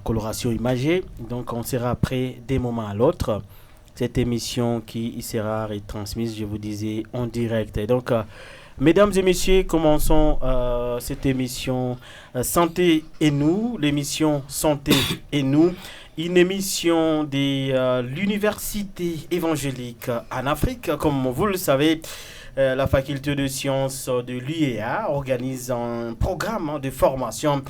coloration imagée. Donc on sera prêt d'un moment à l'autre. Cette émission qui sera retransmise, je vous disais, en direct. Et donc, mesdames et messieurs, commençons cette émission Santé et nous, l'émission Santé et nous, une émission de l'Université évangélique en Afrique. Comme vous le savez, la faculté de sciences de l'UEA organise un programme de formation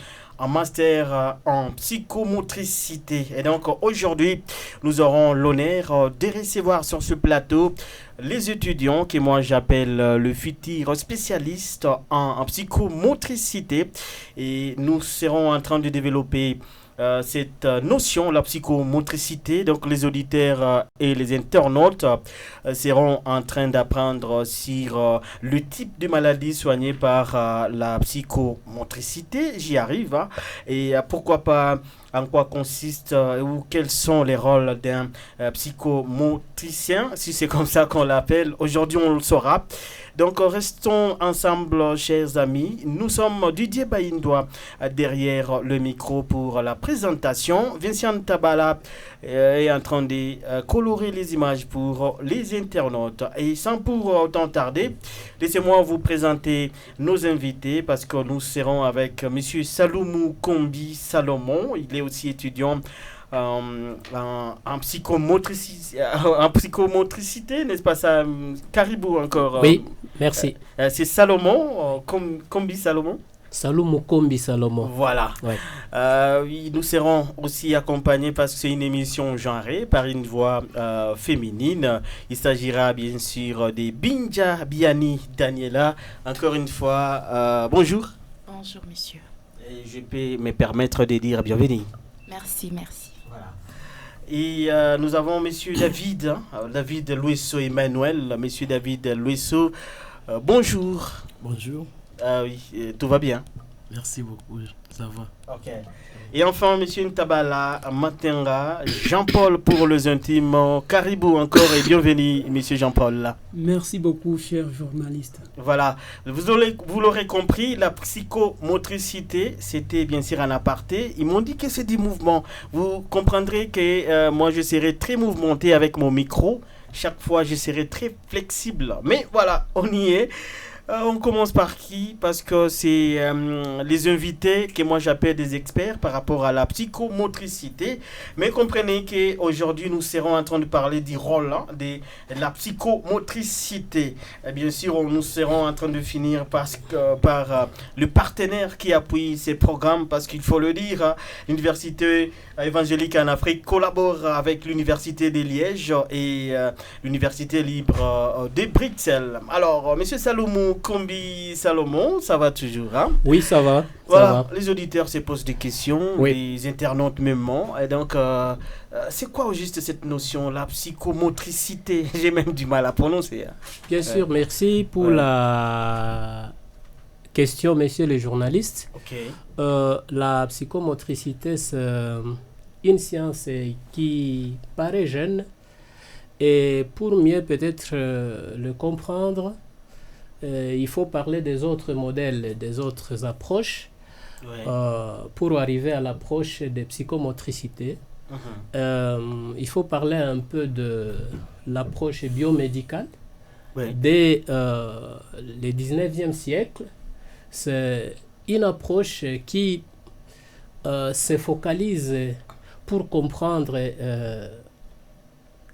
en master en psychomotricité. Et donc aujourd'hui, nous aurons l'honneur de recevoir sur ce plateau les étudiants que moi j'appelle le futur spécialiste en psychomotricité. Et nous serons en train de développer cette notion, la psychomotricité. Donc les auditeurs et les internautes seront en train d'apprendre sur le type de maladie soignée par la psychomotricité. J'y arrive. Hein. Et pourquoi pas en quoi consiste ou quels sont les rôles d'un psychomotricien, si c'est comme ça qu'on l'appelle. Aujourd'hui, on le saura. Donc, restons ensemble, chers amis. Nous sommes Didier Baïndois derrière le micro pour la présentation. Vincent Tabala est en train de colorer les images pour les internautes. Et sans pour autant tarder, laissez-moi vous présenter nos invités parce que nous serons avec M. Saloumou Kombi Salomon. Il est aussi étudiant en psychomotricité, n'est-ce pas ça? Caribou encore. Oui, merci. C'est Salomon, Kombi Salomon. Saloumou Kombi Salomon. Voilà. Ouais. Nous serons aussi accompagnés parce que c'est une émission genrée par une voix féminine. Il s'agira bien sûr de Binja Biani Daniela. Encore une fois, bonjour. Bonjour, monsieur. Et je peux me permettre de dire bienvenue. Merci, merci. Voilà. Et nous avons monsieur David, David Luiso Emmanuel. Monsieur David Luiso, bonjour. Bonjour. Oui, tout va bien? Merci beaucoup, ça va. Ok. Et enfin, monsieur Ntabala Matenga, Jean-Paul pour les intimes, Caribou encore et bienvenue, monsieur Jean-Paul. Merci beaucoup, cher journaliste. Voilà, vous l'aurez compris, la psychomotricité, c'était bien sûr un aparté. Ils m'ont dit que c'est des mouvements. Vous comprendrez que moi, je serai très mouvementé avec mon micro. Chaque fois, je serai très flexible. Mais voilà, on y est. On commence par qui? Parce que c'est les invités que moi j'appelle des experts par rapport à la psychomotricité. Mais comprenez qu'aujourd'hui nous serons en train de parler du rôle de la psychomotricité. Et bien sûr, nous serons en train de finir par le partenaire qui appuie ces programmes. Parce qu'il faut le dire, l'Université évangélique en Afrique collabore avec l'Université de Liège et l'Université libre de Bruxelles. Alors, monsieur Saloumou Kombi Salomon, ça va toujours, hein? Oui, ça va. Voilà, ça va. Les auditeurs se posent des questions, Oui. les internautes même. Et donc, c'est quoi au juste cette notion, la psychomotricité? J'ai même du mal à prononcer. Hein. Bien sûr, merci pour la question, messieurs les journalistes. Ok. La psychomotricité, c'est une science qui paraît jeune. Et pour mieux peut-être le comprendre, il faut parler des autres modèles, des autres approches pour arriver à l'approche des psychomotricités. Il faut parler un peu de l'approche biomédicale. Dès le 19e siècle, c'est une approche qui se focalise pour comprendre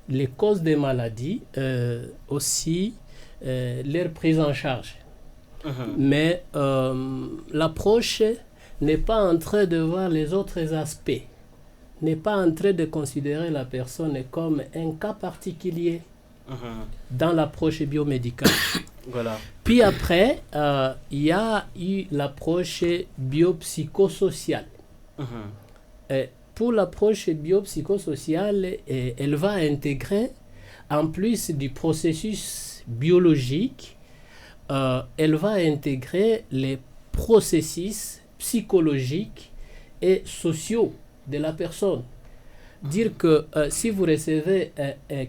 les causes des maladies, aussi leur prise en charge. Mais l'approche n'est pas en train de voir les autres aspects, n'est pas en train de considérer la personne comme un cas particulier dans l'approche biomédicale. Voilà. Puis après, il y a eu l'approche biopsychosociale. Pour l'approche biopsychosociale, elle va intégrer, en plus du processus biologique, elle va intégrer les processus psychologiques et sociaux de la personne. Dire que si vous recevez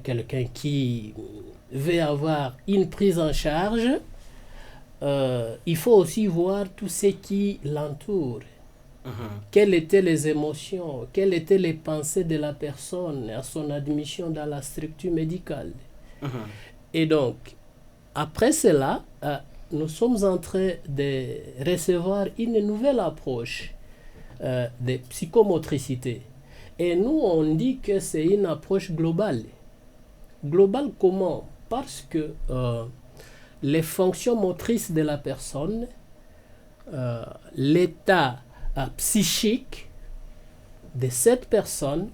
quelqu'un qui veut avoir une prise en charge, il faut aussi voir tout ce qui l'entoure. Quelles étaient les émotions, quelles étaient les pensées de la personne à son admission dans la structure médicale. Et donc, après cela, nous sommes en train de recevoir une nouvelle approche de psychomotricité. Et nous, on dit que c'est une approche globale. Globale comment? Parce que les fonctions motrices de la personne, l'état psychique de cette personne,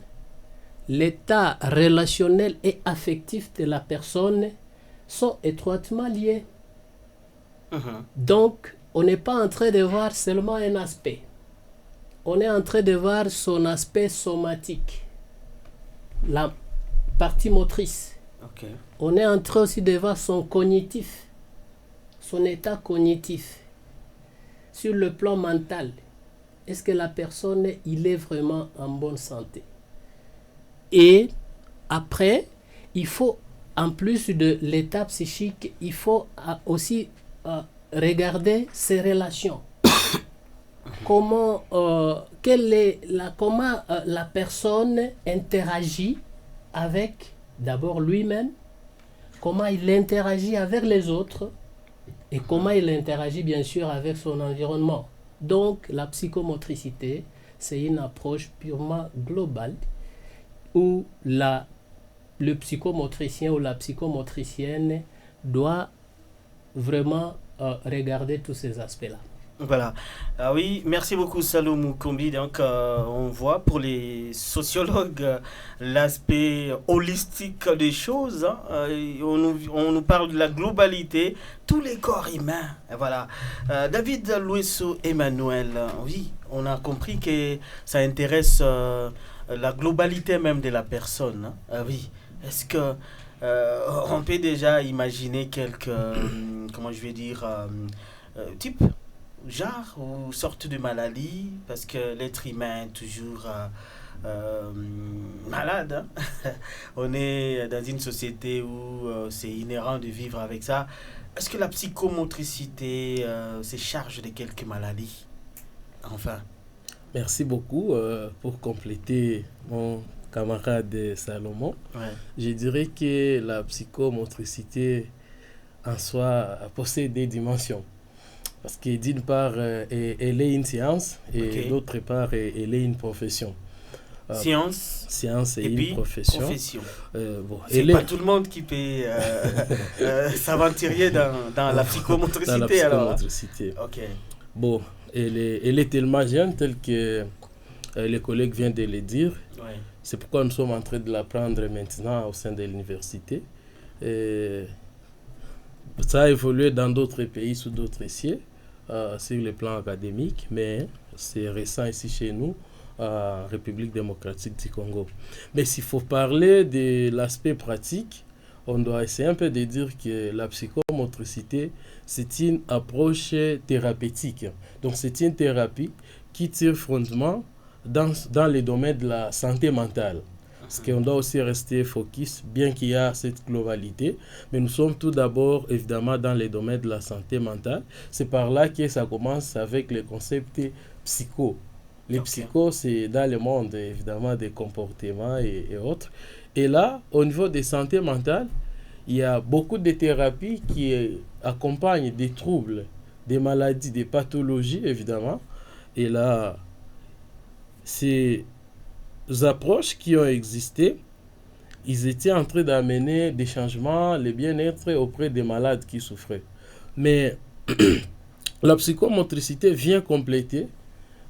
l'état relationnel et affectif de la personne sont étroitement liés. Donc, on n'est pas en train de voir seulement un aspect. On est en train de voir son aspect somatique, la partie motrice. On est en train aussi de voir son cognitif, son état cognitif. Sur le plan mental, est-ce que la personne, il est vraiment en bonne santé? Et après, il faut, en plus de l'état psychique, il faut aussi regarder ses relations. Comment la personne interagit avec d'abord lui-même, comment il interagit avec les autres et comment il interagit bien sûr avec son environnement. Donc la psychomotricité, c'est une approche purement globale où le psychomotricien ou la psychomotricienne doit vraiment regarder tous ces aspects-là. Voilà. Oui, merci beaucoup Salou Mukumbi. Donc, on voit pour les sociologues l'aspect holistique des choses. On nous parle de la globalité, tous les corps humains. Et voilà. David Louesso Emmanuel, oui, on a compris que ça intéresse la globalité même de la personne. Oui. Est-ce que on peut déjà imaginer quelques, comment je vais dire, types, genre ou sorte de maladie, parce que l'être humain est toujours malade. On est dans une société où c'est inhérent de vivre avec ça. Est-ce que la psychomotricité se charge de quelques maladies? Enfin. Merci beaucoup pour compléter mon camarade Salomon. Je dirais que la psychomotricité en soi possède des dimensions. Parce que d'une part, elle est une science et d'autre part, elle est une profession. Science et une profession. C'est pas tout le monde qui peut s'aventurer dans la psychomotricité. Dans la psychomotricité. Alors. Bon, elle est tellement jeune, tel que les collègues viennent de le dire. C'est pourquoi nous sommes en train de l'apprendre maintenant au sein de l'université. Ça a évolué dans d'autres pays sous d'autres cieux, sur le plan académique, mais c'est récent ici chez nous, en République démocratique du Congo. Mais s'il faut parler de l'aspect pratique, on doit essayer un peu de dire que la psychomotricité, c'est une approche thérapeutique. Donc c'est une thérapie qui tire fondement dans les domaines de la santé mentale. Parce qu'on doit aussi rester focus, bien qu'il y a cette globalité, mais nous sommes tout d'abord évidemment dans les domaines de la santé mentale. C'est par là que ça commence avec les concepts psycho. Les psychos, c'est dans le monde évidemment des comportements et autres. Et là, au niveau des santé mentale, il y a beaucoup de thérapies qui accompagnent des troubles, des maladies, des pathologies évidemment. Et là, ces approches qui ont existé, ils étaient en train d'amener des changements, le bien-être auprès des malades qui souffraient. Mais la psychomotricité vient compléter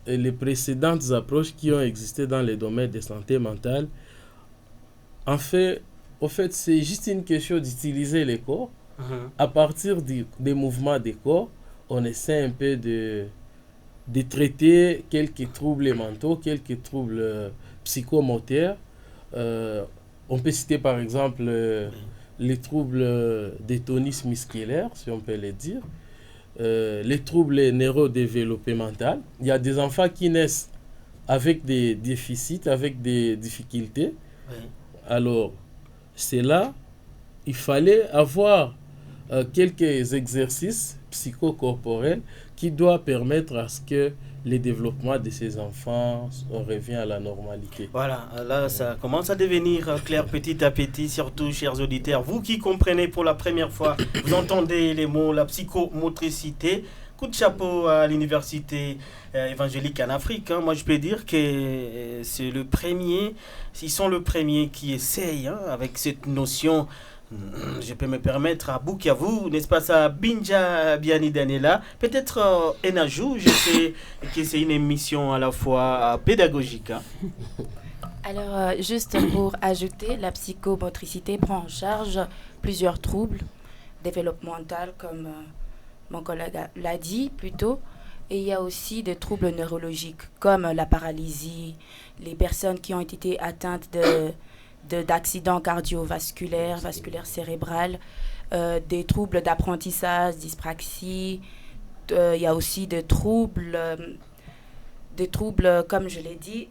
les précédentes approches qui ont existé dans les domaines de santé mentale. En fait, c'est juste une question d'utiliser les corps. À partir des mouvements des corps, on essaie un peu de traiter quelques troubles mentaux, quelques troubles psychomoteurs. On peut citer par exemple les troubles des tonismes musculaires, si on peut les dire, les troubles neurodéveloppementaux. Il y a des enfants qui naissent avec des déficits, avec des difficultés. Alors, c'est là, il fallait avoir quelques exercices psychocorporels qui doivent permettre à ce que le développement de ces enfants revient à la normalité. Voilà, là ça commence à devenir clair petit à petit, surtout chers auditeurs. Vous qui comprenez pour la première fois, vous entendez les mots, la psychomotricité. Coup de chapeau à l'université évangélique en Afrique. Moi, je peux dire que c'est le premier, ils sont le premier qui essayent avec cette notion. Je peux me permettre à Bukavu, n'est-ce pas ça, Binja Biani Daniela, peut-être un ajout, je sais que c'est une émission à la fois pédagogique. Alors, juste pour ajouter, la psychomotricité prend en charge plusieurs troubles développementaux, comme mon collègue l'a dit plus tôt, et il y a aussi des troubles neurologiques, comme la paralysie, les personnes qui ont été atteintes d'accidents cardiovasculaires, vasculaires cérébrales, des troubles d'apprentissage, dyspraxie. Il y a aussi des troubles, comme je l'ai dit,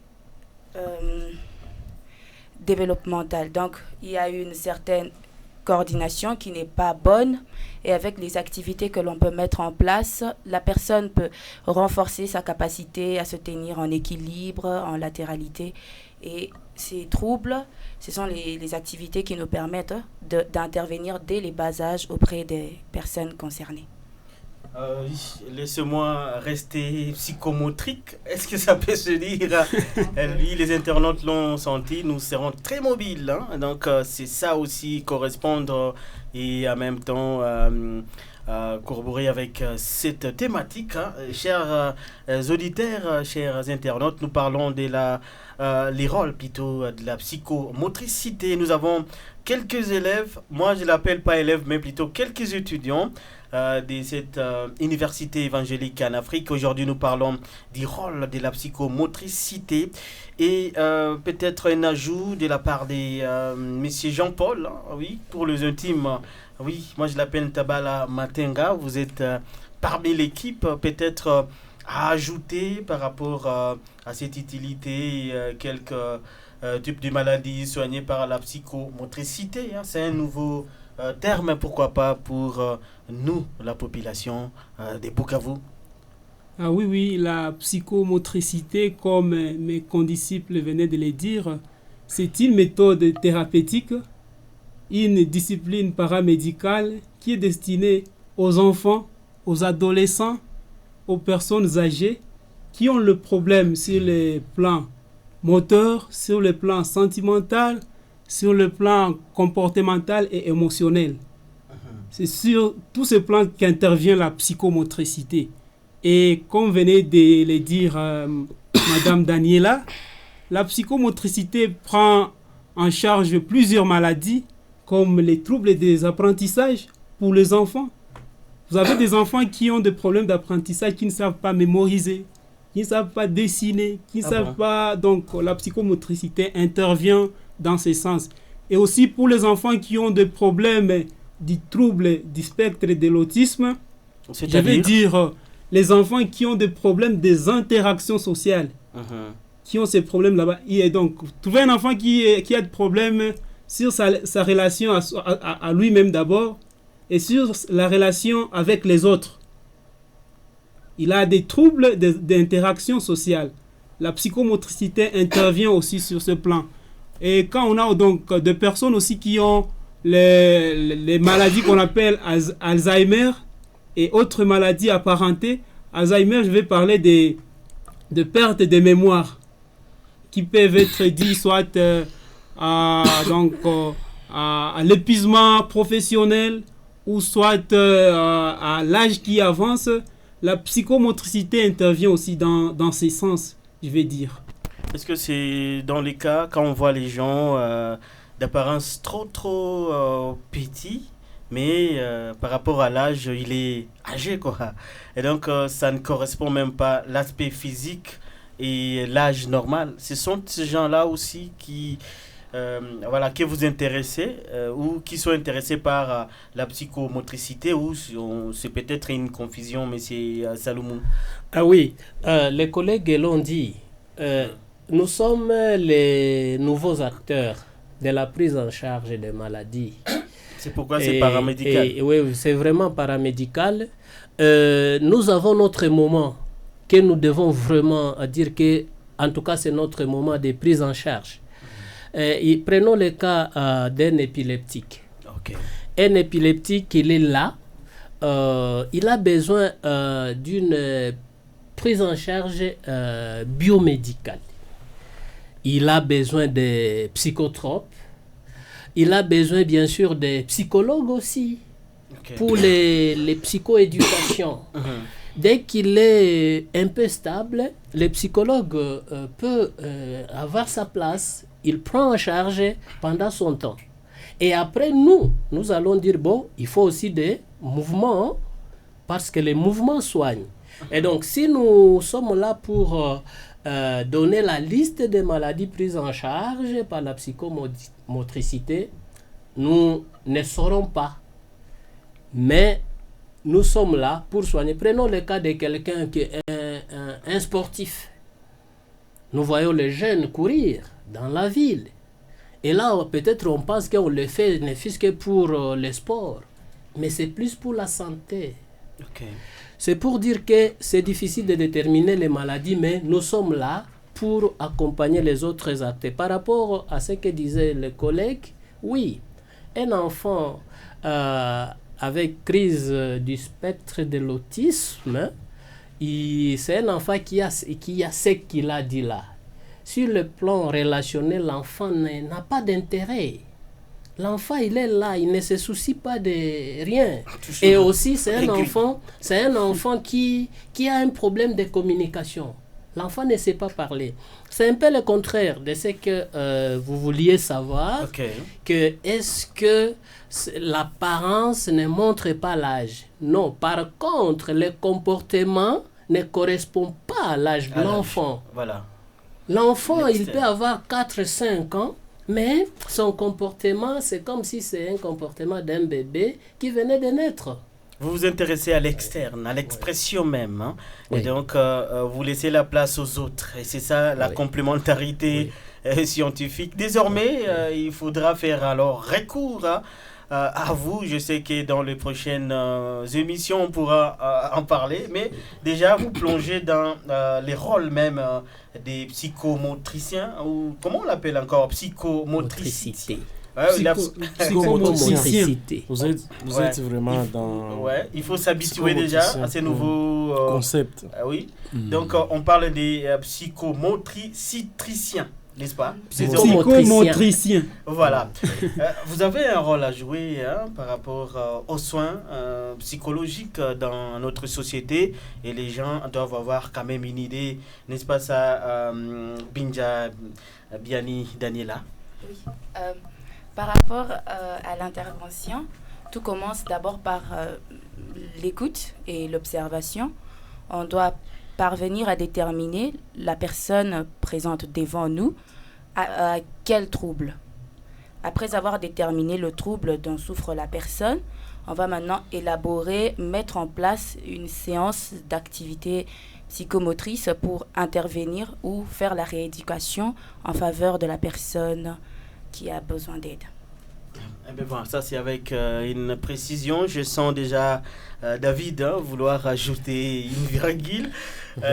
développementaux. Donc, il y a une certaine coordination qui n'est pas bonne, et avec les activités que l'on peut mettre en place, la personne peut renforcer sa capacité à se tenir en équilibre, en latéralité. Et ces troubles, ce sont les activités qui nous permettent d'intervenir dès les bas âges auprès des personnes concernées. Laissez-moi rester psychomotrique. Est-ce que ça peut se dire? Oui, les internautes l'ont senti, nous serons très mobiles. Donc, c'est ça aussi, correspondre et en même temps corroborer avec cette thématique. Chers auditeurs, chers internautes, nous parlons de les rôles plutôt de la psychomotricité. Nous avons quelques élèves, moi je ne l'appelle pas élèves, mais plutôt quelques étudiants de cette université évangélique en Afrique. Aujourd'hui, nous parlons du rôle de la psychomotricité et peut-être un ajout de la part de monsieur Jean-Paul, oui, pour les intimes. Oui, moi je l'appelle Tabala Matenga. Vous êtes parmi l'équipe, peut-être à ajouter par rapport à cette utilité quelques types de maladies soignées par la psychomotricité. C'est un nouveau terme, pourquoi pas, pour nous, la population des Bukavu. Ah oui, la psychomotricité, comme mes condisciples venaient de le dire, c'est une méthode thérapeutique, une discipline paramédicale qui est destinée aux enfants, aux adolescents, aux personnes âgées qui ont le problème sur le plan moteur, sur le plan sentimental, sur le plan comportemental et émotionnel. C'est sur tous ces plans qu'intervient la psychomotricité. Et comme venait de le dire Madame Daniela, la psychomotricité prend en charge plusieurs maladies comme les troubles des apprentissages pour les enfants. Vous avez des enfants qui ont des problèmes d'apprentissage, qui ne savent pas mémoriser, qui ne savent pas dessiner, qui ne savent pas... Donc la psychomotricité intervient dans ce sens. Et aussi pour les enfants qui ont des problèmes du trouble du spectre de l'autisme, je veux dire les enfants qui ont des problèmes des interactions sociales, qui ont ces problèmes là-bas. Et donc, trouver un enfant qui a des problèmes sur sa relation à lui-même d'abord et sur la relation avec les autres. Il a des troubles d'interaction sociale. La psychomotricité intervient aussi sur ce plan. Et quand on a donc des personnes aussi qui ont les maladies qu'on appelle Alzheimer et autres maladies apparentées, Alzheimer, je vais parler de perte de mémoire qui peuvent être dites soit à l'épuisement professionnel ou soit à l'âge qui avance. La psychomotricité intervient aussi dans ces sens, je vais dire. Est-ce que c'est dans les cas quand on voit les gens d'apparence trop petits, mais par rapport à l'âge, il est âgé, quoi. Et donc, ça ne correspond même pas à l'aspect physique et l'âge normal. Ce sont ces gens-là aussi qui, que vous intéressez ou qui sont intéressés par la psychomotricité, ou c'est peut-être une confusion, M. Salomon. Ah oui, les collègues l'ont dit. Nous sommes les nouveaux acteurs de la prise en charge des maladies. C'est pourquoi c'est paramédical. Oui, c'est vraiment paramédical. Nous avons notre moment que nous devons vraiment dire que, en tout cas, c'est notre moment de prise en charge. Prenons le cas d'un épileptique. Okay. Un épileptique, il est là. Il a besoin d'une prise en charge biomédicale. Il a besoin de psychotropes. Il a besoin, bien sûr, des psychologues aussi. Okay. Pour les psychoéducations. Dès qu'il est un peu stable, le psychologue peut avoir sa place. Il prend en charge pendant son temps. Et après, nous allons dire, bon, il faut aussi des mouvements, parce que les mouvements soignent. Et donc, si nous sommes là pour donner la liste des maladies prises en charge par la psychomotricité, nous ne saurons pas. Mais nous sommes là pour soigner. Prenons le cas de quelqu'un qui est un sportif. Nous voyons les jeunes courir dans la ville. Et là, peut-être on pense qu'on le fait ne fût-ce que pour le sport. Mais c'est plus pour la santé. Okay. C'est pour dire que c'est difficile de déterminer les maladies, mais nous sommes là pour accompagner les autres actes. Par rapport à ce que disait le collègue, oui, un enfant avec crise du spectre de l'autisme, c'est un enfant qui a ce qu'il a dit là. Sur le plan relationnel, l'enfant n'a pas d'intérêt. L'enfant, il est là, il ne se soucie pas de rien. Et aussi, c'est un enfant qui a un problème de communication. L'enfant ne sait pas parler. C'est un peu le contraire de ce que vous vouliez savoir. Okay. Que est-ce que l'apparence ne montre pas l'âge? Non. Par contre, le comportement ne correspond pas à l'âge de l'enfant. Voilà. L'enfant, il peut avoir 4-5 ans, mais son comportement, c'est comme si c'est un comportement d'un bébé qui venait de naître. Vous vous intéressez à l'externe, à l'expression même. Hein? Oui. Et donc, vous laissez la place aux autres. Et c'est ça, la complémentarité scientifique. Désormais, il faudra faire alors recours à vous. Je sais que dans les prochaines émissions, on pourra en parler. Mais déjà, vous plongez dans les rôles même des psychomotriciens, ou comment on l'appelle encore? Psychomotricité. Psychomotricité. Vous êtes vraiment dans... il faut s'habituer déjà à ces nouveaux concepts. Oui. Donc, on parle des psychomotriciens, n'est-ce pas? Psychomotriciens. Voilà. Vous avez un rôle à jouer par rapport aux soins psychologiques dans notre société, et les gens doivent avoir quand même une idée, n'est-ce pas ça, Binja Biani Daniela? Oui. Par rapport à l'intervention, tout commence d'abord par l'écoute et l'observation. On doit parvenir à déterminer la personne présente devant nous à quel trouble. Après avoir déterminé le trouble dont souffre la personne, on va maintenant élaborer, mettre en place une séance d'activité psychomotrice pour intervenir ou faire la rééducation en faveur de la personne qui a besoin d'aide. Eh bien bon, ça c'est avec une précision. Je sens déjà David vouloir ajouter une virgule.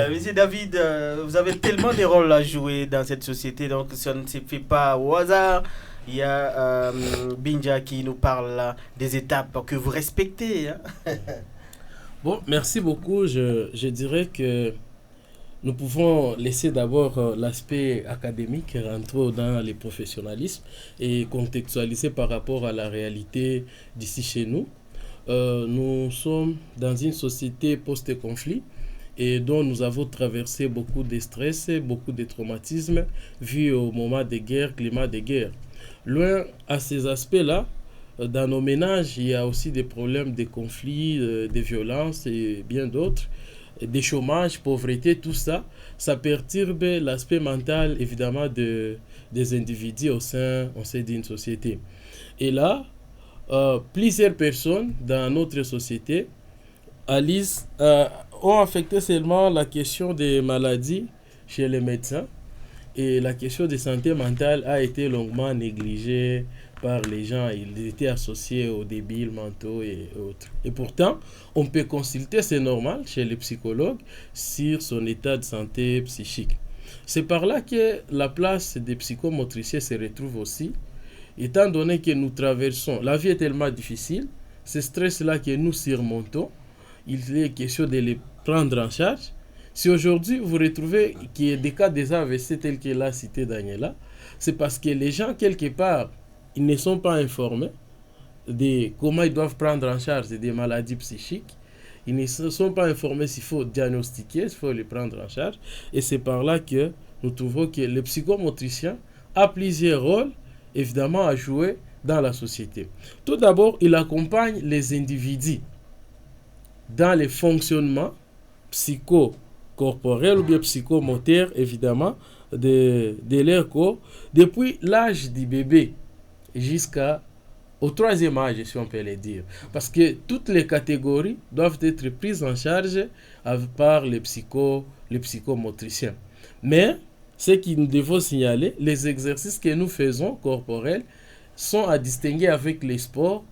Monsieur David, vous avez tellement de rôles à jouer dans cette société, donc ça ne se fait pas au hasard. Il y a Binja qui nous parle des étapes que vous respectez. Bon, merci beaucoup. Je dirais que nous pouvons laisser d'abord l'aspect académique rentrer dans le professionnalisme et contextualiser par rapport à la réalité d'ici chez nous. Nous sommes dans une société post-conflit et dont nous avons traversé beaucoup de stress, beaucoup de traumatismes vu au moment des guerres, climat de guerre. Loin à ces aspects-là, dans nos ménages, il y a aussi des problèmes de conflits, de violences et bien d'autres. Des chômages, pauvreté, tout ça, ça perturbe l'aspect mental, évidemment, des individus au sein d'une société. Et là, plusieurs personnes dans notre société ont affecté seulement la question des maladies chez les médecins, et la question de santé mentale a été longuement négligée par les gens, ils étaient associés aux débiles mentaux et autres. Et pourtant, on peut consulter, c'est normal, chez les psychologues, sur son état de santé psychique. C'est par là que la place des psychomotriciens se retrouve aussi, étant donné que nous traversons, la vie est tellement difficile, ce stress-là que nous surmontons, il est question de les prendre en charge. Si aujourd'hui vous retrouvez qu'il y a des cas des AVC tels que l'a cité Daniela, c'est parce que les gens, quelque part, ils ne sont pas informés de comment ils doivent prendre en charge des maladies psychiques. Ils ne sont pas informés s'il faut diagnostiquer, s'il faut les prendre en charge. Et c'est par là que nous trouvons que le psychomotricien a plusieurs rôles, évidemment, à jouer dans la société. Tout d'abord, il accompagne les individus dans les fonctionnements psychocorporels ou bien psychomoteurs, évidemment, de leur corps, depuis l'âge du bébé jusqu'au troisième âge, si on peut le dire. Parce que toutes les catégories doivent être prises en charge par les psychomotriciens. Mais, ce que nous devons signaler, les exercices que nous faisons corporels sont à distinguer avec les sports,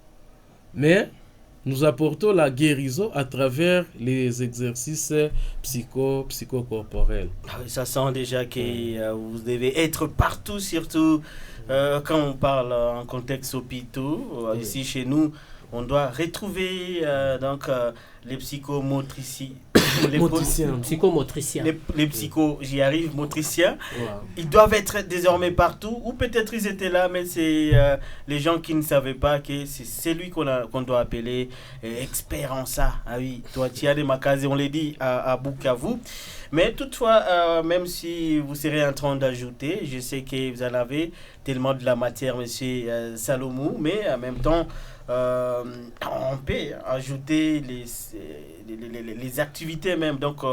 mais nous apportons la guérison à travers les exercices psychocorporels. Ah oui, ça sent déjà que vous devez être partout, surtout quand on parle en contexte hôpitaux. Ici, chez nous, on doit retrouver les psychomotriciens. Psychomotriciens. Les psychos, j'y arrive, motriciens. Wow. Ils doivent être désormais partout, ou peut-être ils étaient là, mais c'est les gens qui ne savaient pas que c'est lui qu'on doit appeler expert en ça. Ah oui, toi, tu as des macazes, on l'a dit à Bukavu. Mais toutefois, même si vous serez en train d'ajouter, je sais que vous en avez tellement de la matière, monsieur Salomou, mais en même temps, on peut ajouter les activités même. Donc,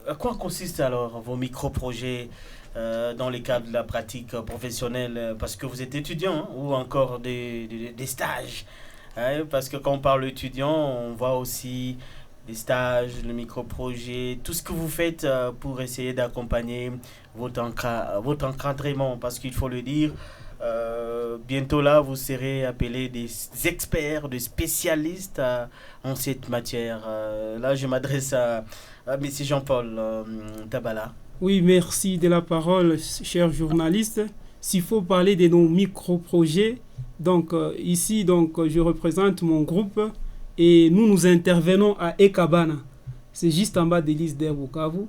à quoi consistent alors vos micro-projets dans le cadre de la pratique professionnelle? Parce que vous êtes étudiant, hein, ou encore des stages, hein, parce que quand on parle étudiant, on voit aussi des stages, le micro-projet, tout ce que vous faites pour essayer d'accompagner votre encadrement, parce qu'il faut le dire, bientôt là, vous serez appelés des experts, des spécialistes en cette matière. Là, je m'adresse à M. Jean-Paul Tabala. Oui, merci de la parole, cher journaliste. S'il faut parler de nos micro-projets, donc ici, je représente mon groupe et nous intervenons à Ekabana. C'est juste en bas de l'île d'Air Bukavu.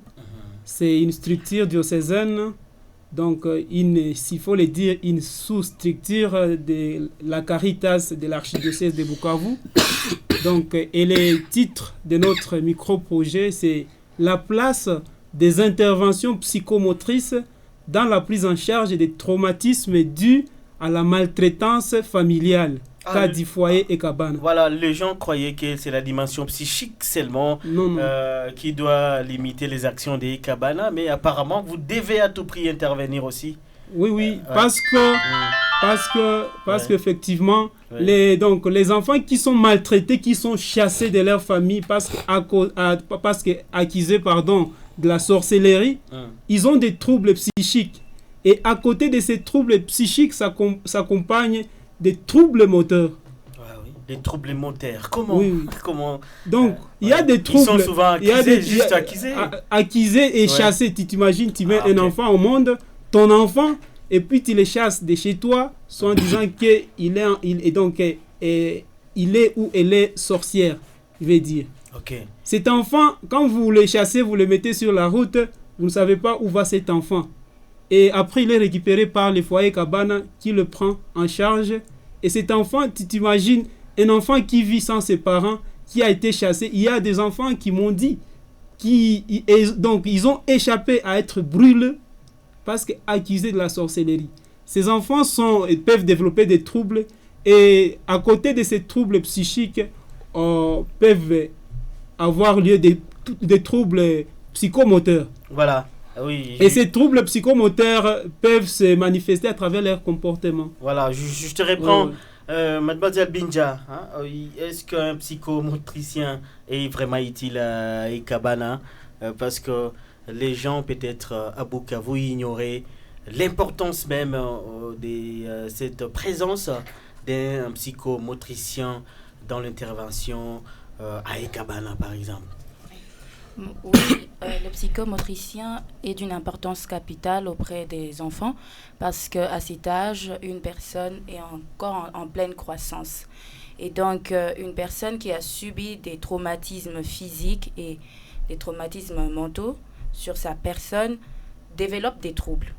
C'est une structure diocésaine. Donc, s'il faut le dire, une sous-structure de la Caritas de l'archidiocèse de Bukavu. Donc, et le titre de notre micro-projet, c'est la place des interventions psychomotrices dans la prise en charge des traumatismes dus à la maltraitance familiale. Cas du foyer et cabane. Voilà, les gens croyaient que c'est la dimension psychique seulement qui doit limiter les actions des cabana, mais apparemment vous devez à tout prix intervenir aussi. Oui, parce qu'effectivement, les enfants qui sont maltraités, qui sont chassés de leur famille parce qu'accusés de la sorcellerie, ils ont des troubles psychiques. Et à côté de ces troubles psychiques, s'accompagne des troubles moteurs. Ah oui, des troubles moteurs. Comment, oui. Comment donc, il y a des troubles. Ils sont souvent accusés, accusés et chassés. Tu t'imagines, tu mets un enfant au monde, ton enfant, et puis tu le chasses de chez toi, soit en disant qu'il est ou elle est sorcière, je vais dire. Okay. Cet enfant, quand vous le chassez, vous le mettez sur la route, vous ne savez pas où va cet enfant. Et après, il est récupéré par le foyer Cabana qui le prend en charge. Et cet enfant, tu t'imagines, un enfant qui vit sans ses parents, qui a été chassé. Il y a des enfants qui m'ont dit ils ont échappé à être brûlés parce qu'accusés de la sorcellerie. Ces enfants peuvent développer des troubles. Et à côté de ces troubles psychiques, peuvent avoir lieu des troubles psychomoteurs. Voilà. Oui, et ces troubles psychomoteurs peuvent se manifester à travers leur comportement. Voilà, je te reprends. Mademoiselle Binja, hein, est-ce qu'un psychomotricien est vraiment utile à Ekabana parce que les gens peut-être à Bukavu ignoraient l'importance même de cette présence d'un psychomotricien dans l'intervention à Ekabana, par exemple. Oui, le psychomotricien est d'une importance capitale auprès des enfants parce qu'à cet âge, une personne est encore en pleine croissance. Et donc, une personne qui a subi des traumatismes physiques et des traumatismes mentaux sur sa personne développe des troubles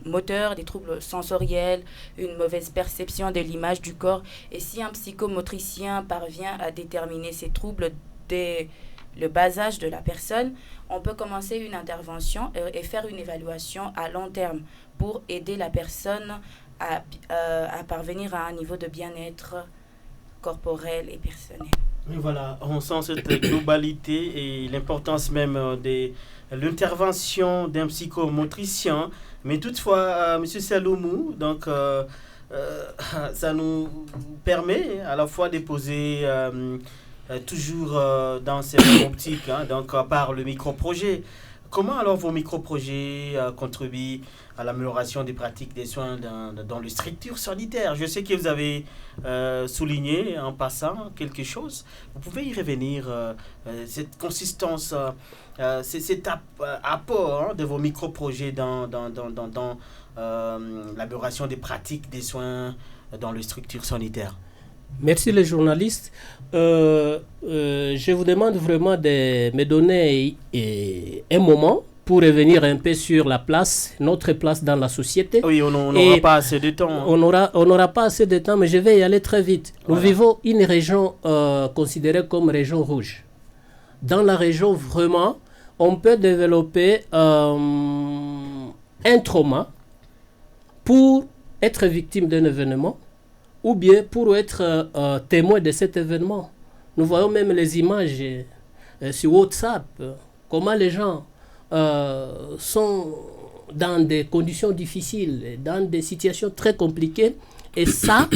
moteurs, des troubles sensoriels, une mauvaise perception de l'image du corps. Et si un psychomotricien parvient à déterminer ces troubles dès le bas âge de la personne, on peut commencer une intervention et faire une évaluation à long terme pour aider la personne à parvenir à un niveau de bien-être corporel et personnel. Et voilà, on sent cette globalité et l'importance même de l'intervention d'un psychomotricien. Mais toutefois, M. Saloumou, donc, ça nous permet à la fois de poser toujours dans cette optique, donc par le micro-projet. Comment alors vos micro-projets contribuent à l'amélioration des pratiques des soins dans les structures sanitaires? Je sais que vous avez souligné en passant quelque chose. Vous pouvez y revenir, cette consistance, cet apport de vos micro-projets dans l'amélioration des pratiques des soins dans les structures sanitaires. Merci les journalistes. Je vous demande vraiment de me donner un moment pour revenir un peu sur la place, notre place dans la société. Oui, on n'aura pas assez de temps. On n'aura pas assez de temps, mais je vais y aller très vite. Nous vivons une région considérée comme région rouge. Dans la région, vraiment, on peut développer un trauma pour être victime d'un événement ou bien pour être témoin de cet événement. Nous voyons même les images sur WhatsApp, comment les gens sont dans des conditions difficiles, dans des situations très compliquées. Et ça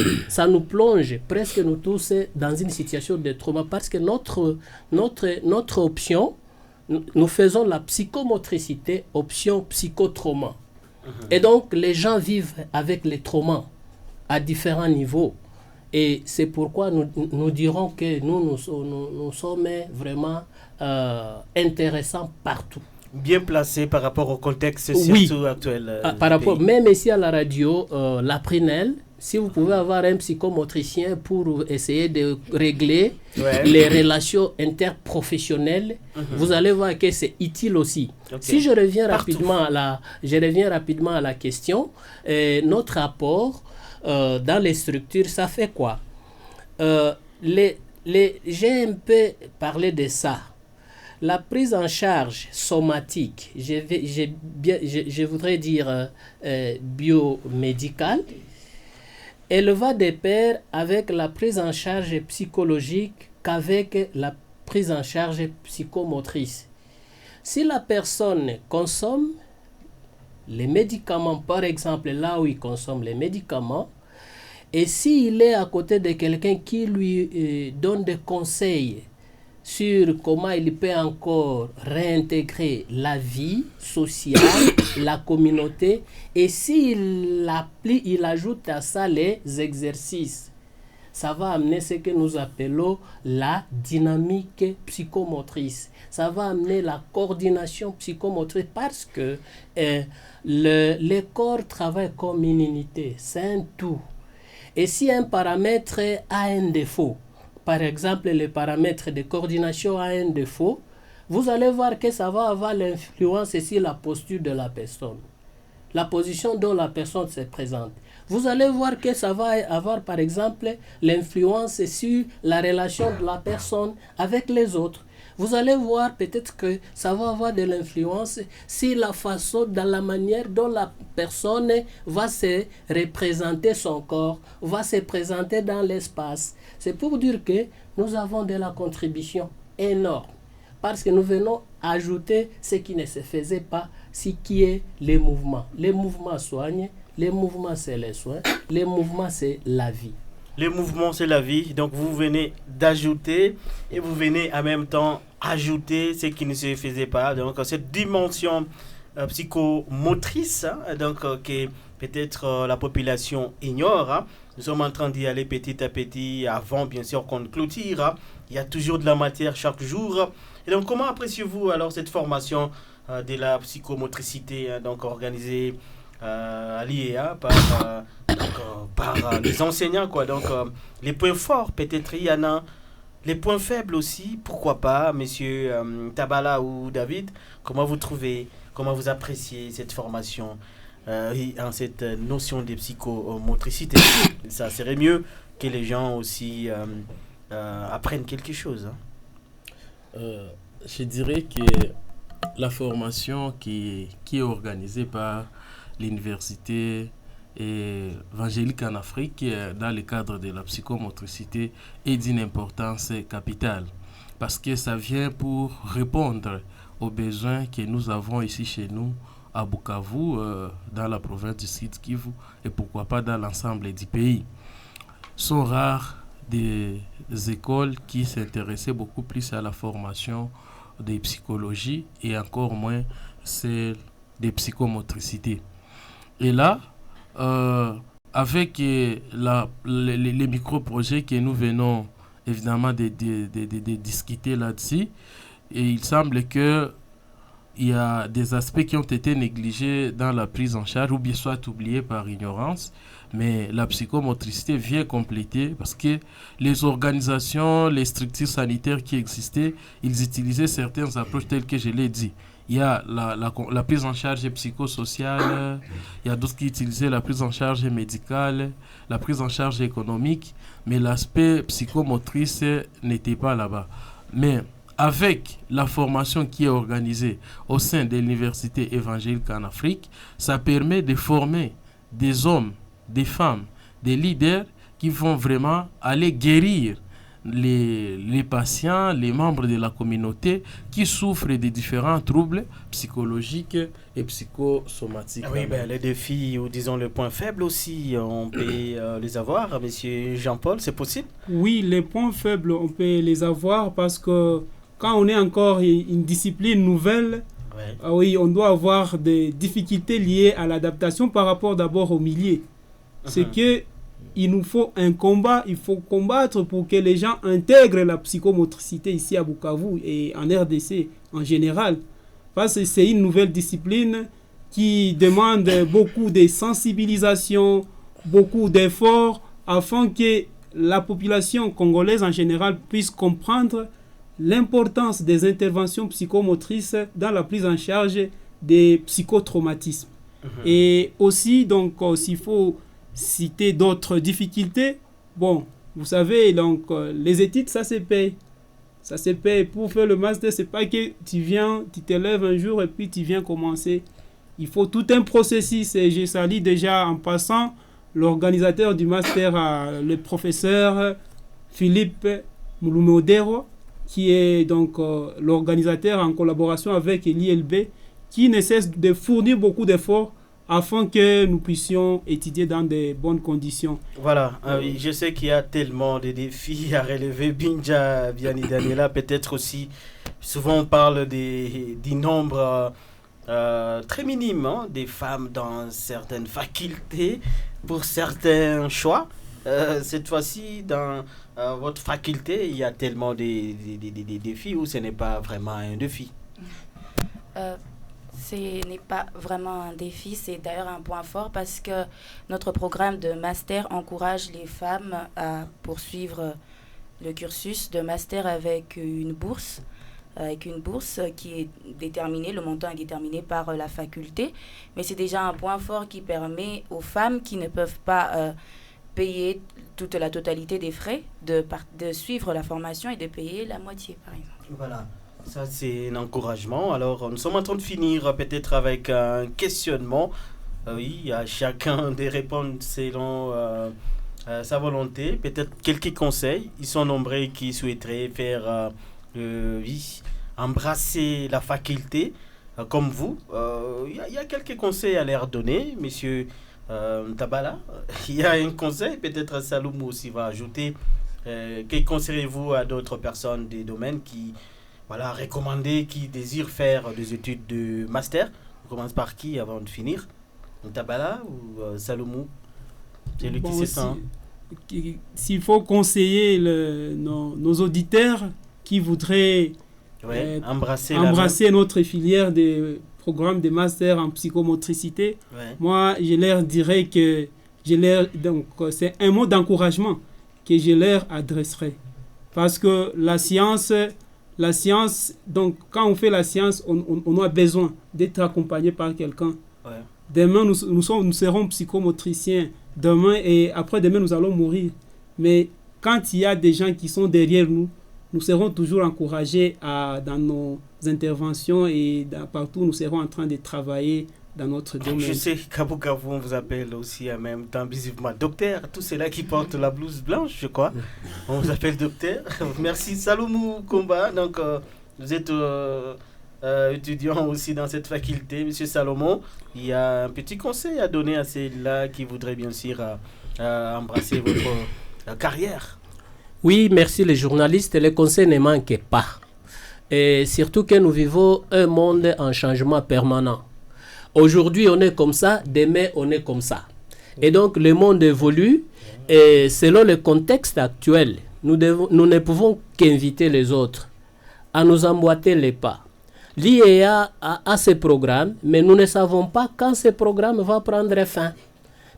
nous plonge presque nous tous dans une situation de trauma parce que notre option, nous faisons la psychomotricité, option psychotrauma. Et donc, les gens vivent avec les traumas à différents niveaux. Et c'est pourquoi nous dirons que nous sommes vraiment intéressants partout. Bien placé par rapport au contexte surtout actuel. Par rapport, même ici à la radio, la Prinel, si vous pouvez avoir un psychomotricien pour essayer de régler les relations interprofessionnelles, vous allez voir que c'est utile aussi. Si je reviens rapidement à la question, notre apport dans les structures, ça fait quoi? J'ai un peu parlé de ça. La prise en charge somatique, je voudrais dire biomédicale, elle va de pair avec la prise en charge psychologique qu'avec la prise en charge psychomotrice. Si la personne consomme les médicaments, par exemple, là où il consomme les médicaments, et s'il est à côté de quelqu'un qui lui donne des conseils sur comment il peut encore réintégrer la vie sociale, la communauté, et s'il il ajoute à ça les exercices, ça va amener ce que nous appelons la dynamique psychomotrice. Ça va amener la coordination psychomotrice parce que le corps travaille comme une unité, c'est un tout. Et si un paramètre a un défaut, par exemple le paramètre de coordination a un défaut, vous allez voir que ça va avoir l'influence sur la posture de la personne, la position dont la personne se présente. Vous allez voir que ça va avoir par exemple l'influence sur la relation de la personne avec les autres. Vous allez voir peut-être que ça va avoir de l'influence sur la façon, dans la manière dont la personne va se représenter son corps, va se présenter dans l'espace. C'est pour dire que nous avons de la contribution énorme. Parce que nous venons ajouter ce qui ne se faisait pas, ce qui est les mouvements. Les mouvements soignent, les mouvements c'est les soins, les mouvements c'est la vie. Les mouvements, c'est la vie. Donc, vous venez d'ajouter et vous venez en même temps ajouter ce qui ne se faisait pas. Donc, cette dimension psychomotrice, hein, donc que peut-être la population ignore. Hein. Nous sommes en train d'y aller petit à petit avant, bien sûr, qu'on clôture. Hein. Il y a toujours de la matière chaque jour. Et donc, comment appréciez-vous alors cette formation de la psychomotricité, hein, donc organisée à l'IEA par les enseignants, quoi. Donc, les points forts, peut-être il y en a. Les points faibles aussi, pourquoi pas, messieurs Tabala ou David, comment vous appréciez cette formation, cette notion de psychomotricité. Ça serait mieux que les gens aussi apprennent quelque chose. Hein. Je dirais que la formation qui est organisée par l'université évangélique en Afrique dans le cadre de la psychomotricité est d'une importance capitale parce que ça vient pour répondre aux besoins que nous avons ici chez nous à Bukavu, dans la province du Sud Kivu et pourquoi pas dans l'ensemble du pays. Sont rares des écoles qui s'intéressaient beaucoup plus à la formation de psychologie et encore moins celle des psychomotricités. Et là, avec les micro-projets que nous venons évidemment de discuter là-dessus, et il semble que il y a des aspects qui ont été négligés dans la prise en charge ou bien soit oubliés par ignorance, mais la psychomotricité vient compléter parce que les organisations, les structures sanitaires qui existaient, ils utilisaient certaines approches telles que je l'ai dit. Il y a la prise en charge psychosociale, il y a d'autres qui utilisaient la prise en charge médicale, la prise en charge économique, mais l'aspect psychomotrice n'était pas là-bas. Mais avec la formation qui est organisée au sein de l'université évangélique en Afrique, ça permet de former des hommes, des femmes, des leaders qui vont vraiment aller guérir les patients, les membres de la communauté qui souffrent de différents troubles psychologiques et psychosomatiques. Oui, les défis ou disons le point faible aussi, on peut les avoir. Monsieur Jean-Paul, c'est possible? Oui, les points faibles, on peut les avoir parce que quand on est encore une discipline nouvelle, oui, on doit avoir des difficultés liées à l'adaptation par rapport d'abord au milieu. C'est que il nous faut un combat, il faut combattre pour que les gens intègrent la psychomotricité ici à Bukavu et en RDC en général. Parce que c'est une nouvelle discipline qui demande beaucoup de sensibilisation, beaucoup d'efforts afin que la population congolaise en général puisse comprendre l'importance des interventions psychomotrices dans la prise en charge des psychotraumatismes. Et aussi, donc, s'il faut citer d'autres difficultés, bon, vous savez, donc, les études, ça se paye. Ça se paye. Pour faire le master, c'est pas que tu viens, tu te lèves un jour et puis tu viens commencer. Il faut tout un processus. Et je salue déjà en passant l'organisateur du master, le professeur Philippe Moulumodero, qui est donc l'organisateur en collaboration avec l'ILB, qui ne cesse de fournir beaucoup d'efforts afin que nous puissions étudier dans de bonnes conditions. Voilà, je sais qu'il y a tellement de défis à relever. Binja, Biani Daniela, peut-être aussi, souvent on parle du nombre très minime, hein, des femmes dans certaines facultés, pour certains choix. Cette fois-ci, dans votre faculté, il y a tellement de défis où ce n'est pas vraiment un défi. Ce n'est pas vraiment un défi, c'est d'ailleurs un point fort parce que notre programme de master encourage les femmes à poursuivre le cursus de master avec une bourse qui est déterminée, le montant est déterminé par la faculté, mais c'est déjà un point fort qui permet aux femmes qui ne peuvent pas payer toute la totalité des frais de suivre la formation et de payer la moitié, par exemple. Voilà. Ça, c'est un encouragement. Alors, nous sommes en train de finir peut-être avec un questionnement. Oui, à chacun de répondre selon sa volonté. Peut-être quelques conseils. Ils sont nombreux qui souhaiteraient faire, embrasser la faculté comme vous. Il y a quelques conseils à leur donner, monsieur Tabala. Il y a un conseil, peut-être Saloum aussi va ajouter. Que conseillez-vous à d'autres personnes des domaines qui... Voilà, recommandé, qui désirent faire des études de master On commence par qui avant de finir? Tabala ou Salomon? C'est lui qui Bon, se sent. S'il faut conseiller nos auditeurs qui voudraient Ouais, embrasser notre filière de programme de master en psychomotricité, Ouais. moi, je leur dirais que donc, c'est un mot d'encouragement que je leur adresserai. Parce que la science, donc quand on fait la science, on a besoin d'être accompagné par quelqu'un. Ouais. Demain, nous serons psychomotriciens. Demain et après-demain, nous allons mourir. Mais quand il y a des gens qui sont derrière nous, nous serons toujours encouragés dans nos interventions et partout, nous serons en train de travailler dans notre domaine. Je sais qu'Abou Gavou, on vous appelle aussi en même temps visiblement docteur. Tous ceux-là qui portent la blouse blanche, je crois. On vous appelle docteur. Merci Salomou Komba. Donc, vous êtes étudiant aussi dans cette faculté, Monsieur Salomon. Il y a un petit conseil à donner à ceux-là qui voudraient bien sûr embrasser votre carrière. Oui, merci les journalistes. Les conseils ne manquent pas. Et surtout que nous vivons un monde en changement permanent. Aujourd'hui, on est comme ça, demain, on est comme ça. Et donc, le monde évolue et selon le contexte actuel, nous ne pouvons qu'inviter les autres à nous emboîter les pas. L'IEA a ses programmes, mais nous ne savons pas quand ce programme va prendre fin.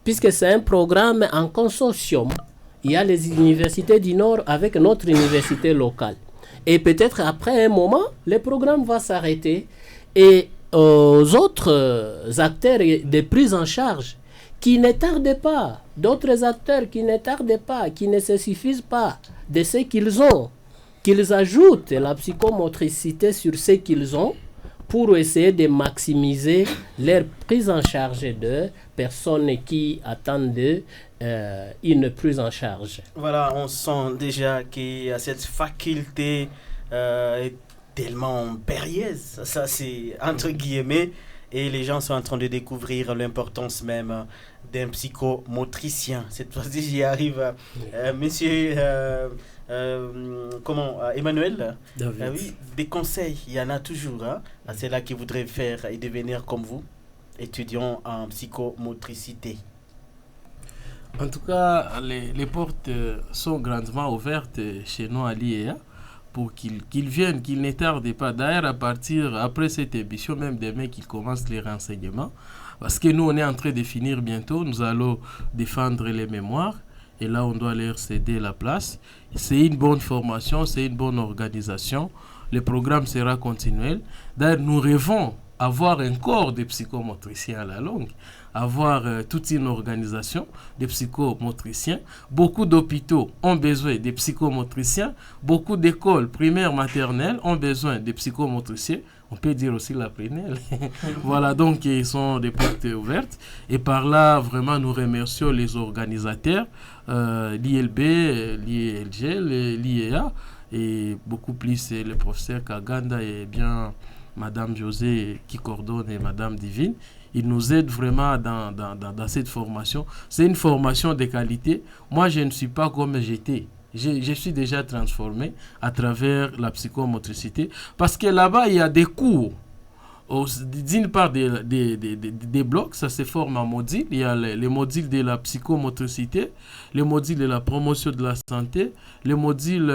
Puisque c'est un programme en consortium. Il y a les universités du Nord avec notre université locale. Et peut-être après un moment, le programme va s'arrêter. Et aux autres acteurs de prise en charge qui ne tardent pas, d'autres acteurs qui ne tardent pas, qui ne se suffisent pas de ce qu'ils ont, qu'ils ajoutent la psychomotricité sur ce qu'ils ont pour essayer de maximiser leur prise en charge de personnes qui attendent une prise en charge. Voilà, on sent déjà qu'il y a cette faculté tellement périlleuse, ça c'est entre guillemets, et les gens sont en train de découvrir l'importance même d'un psychomotricien. Cette fois-ci, j'y arrive. Monsieur Emmanuel, oui, des conseils, il y en a toujours à ceux-là qui voudraient faire et devenir comme vous, étudiants en psychomotricité. En tout cas, les portes sont grandement ouvertes chez nous à l'IEA pour qu'ils viennent, qu'ils ne tardent pas. D'ailleurs, après cette émission, même demain, qu'ils commencent les renseignements. Parce que nous, on est en train de finir bientôt. Nous allons défendre les mémoires. Et là, on doit leur céder la place. C'est une bonne formation, c'est une bonne organisation. Le programme sera continuel. D'ailleurs, nous rêvons avoir un corps de psychomotriciens à la longue, avoir toute une organisation de psychomotriciens. Beaucoup d'hôpitaux ont besoin de psychomotriciens. Beaucoup d'écoles primaires, maternelles ont besoin de psychomotriciens. On peut dire aussi la prénelle. Voilà, donc ils sont des portes ouvertes. Et par là, vraiment, nous remercions les organisateurs, l'ILB, l'ILG, l'IEA, et beaucoup plus le professeur Kaganda et bien Madame José qui coordonne et Madame Divine. Ils nous aident vraiment dans cette formation. C'est une formation de qualité. Moi, je ne suis pas comme j'étais. Je suis déjà transformé à travers la psychomotricité parce que là-bas, il y a des cours. D'une part, des blocs, ça se forme en modules. Il y a les modules de la psychomotricité, les modules de la promotion de la santé, les modules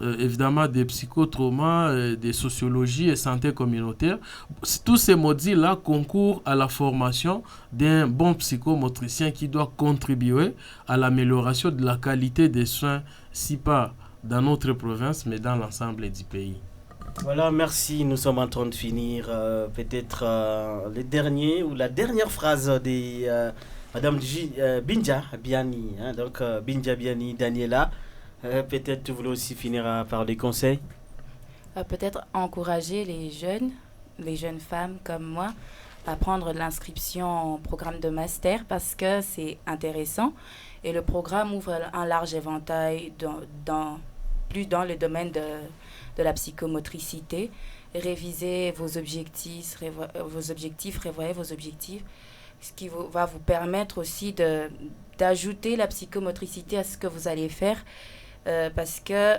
évidemment des psychotraumas, des sociologies et santé communautaire. Tous ces modules-là concourent à la formation d'un bon psychomotricien qui doit contribuer à l'amélioration de la qualité des soins, si pas dans notre province, mais dans l'ensemble du pays. Voilà, merci. Nous sommes en train de finir. Peut-être le dernier ou la dernière phrase de Madame Binja Biani. Donc, Binja Biani, Daniela. Peut-être tu voulais aussi finir par des conseils. Peut-être encourager les jeunes femmes comme moi à prendre l'inscription au programme de master parce que c'est intéressant et le programme ouvre un large éventail plus dans le domaine de la psychomotricité. Révisez vos objectifs, revoyez vos objectifs, ce qui va vous permettre aussi d'ajouter la psychomotricité à ce que vous allez faire. Parce que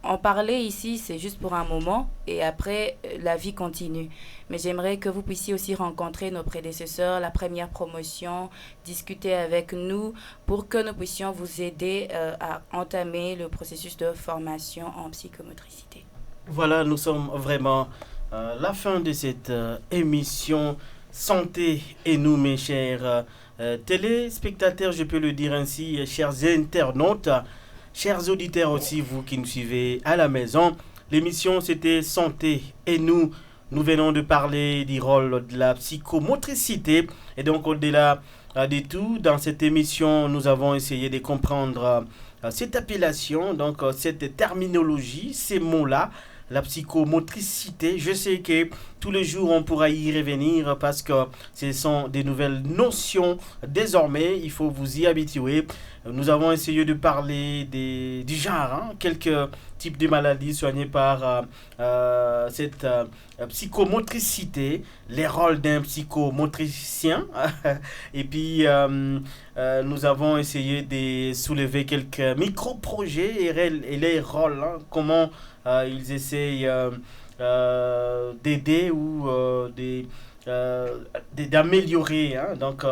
en parler ici, c'est juste pour un moment et après, la vie continue. Mais j'aimerais que vous puissiez aussi rencontrer nos prédécesseurs, la première promotion, discuter avec nous pour que nous puissions vous aider à entamer le processus de formation en psychomotricité. Voilà, nous sommes vraiment à la fin de cette émission Santé et nous, mes chers téléspectateurs, je peux le dire ainsi, chers internautes, chers auditeurs aussi, vous qui nous suivez à la maison. L'émission, c'était Santé et nous. Nous venons de parler du rôle de la psychomotricité. Et donc, au-delà de tout, dans cette émission, nous avons essayé de comprendre cette appellation, donc cette terminologie, ces mots-là, la psychomotricité. Je sais que tous les jours, on pourra y revenir parce que ce sont des nouvelles notions. Désormais, il faut vous y habituer. Nous avons essayé de parler du genre, quelques types de maladies soignées par cette psychomotricité, les rôles d'un psychomotricien. Et puis, nous avons essayé de soulever quelques micro-projets et les rôles, comment ils essayent d'aider ou d'améliorer donc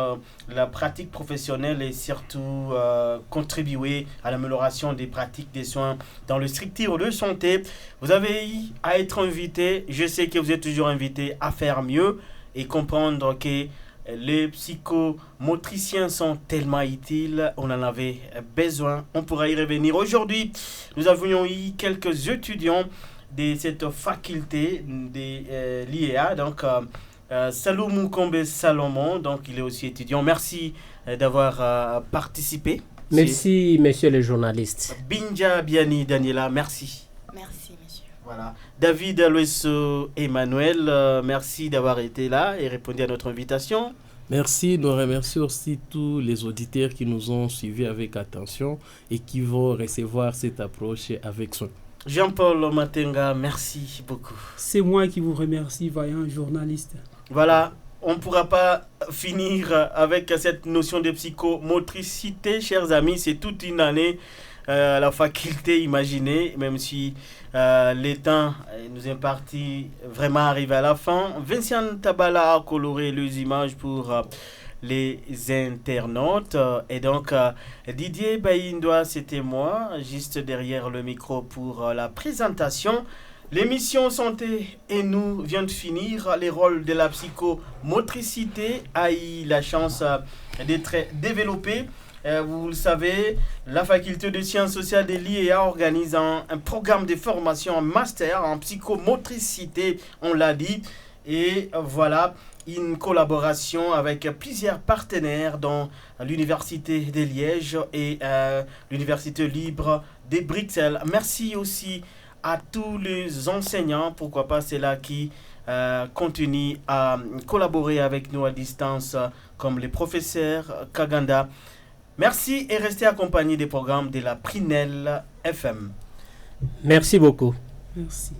la pratique professionnelle et surtout contribuer à l'amélioration des pratiques des soins dans le structure de santé. Vous avez eu à être invité, je sais que vous êtes toujours invité à faire mieux et comprendre que les psychomotriciens sont tellement utiles, on en avait besoin, on pourra y revenir. Aujourd'hui, nous avions eu quelques étudiants de cette faculté de l'IEA, donc Salomou Kombe Salomon, donc il est aussi étudiant. Merci d'avoir participé. Merci, messieurs les journalistes. Binja Biani Daniela, merci. Merci, monsieur. Voilà. David Aloïso Emmanuel, merci d'avoir été là et répondu à notre invitation. Merci, nous remercions aussi tous les auditeurs qui nous ont suivis avec attention et qui vont recevoir cette approche avec soin. Jean-Paul Matenga, merci beaucoup. C'est moi qui vous remercie, vaillant journaliste. Voilà, on ne pourra pas finir avec cette notion de psychomotricité, chers amis. C'est toute une année à la faculté, imaginez, même si le temps nous est parti vraiment arriver à la fin. Vincent Tabala a coloré les images pour les internautes. Et donc, Didier Baïndoa, c'était moi, juste derrière le micro pour la présentation. L'émission Santé et nous vient de finir. Les rôles de la psychomotricité a eu la chance d'être développé. Vous le savez, la faculté de sciences sociales de l'IEA organise un programme de formation en master en psychomotricité, on l'a dit. Et voilà, une collaboration avec plusieurs partenaires dont l'Université de Liège et l'Université libre de Bruxelles. Merci aussi à tous les enseignants, pourquoi pas ceux-là qui continuent à collaborer avec nous à distance, comme les professeurs Kaganda. Merci et restez accompagnés des programmes de la Prinel FM. Merci beaucoup. Merci.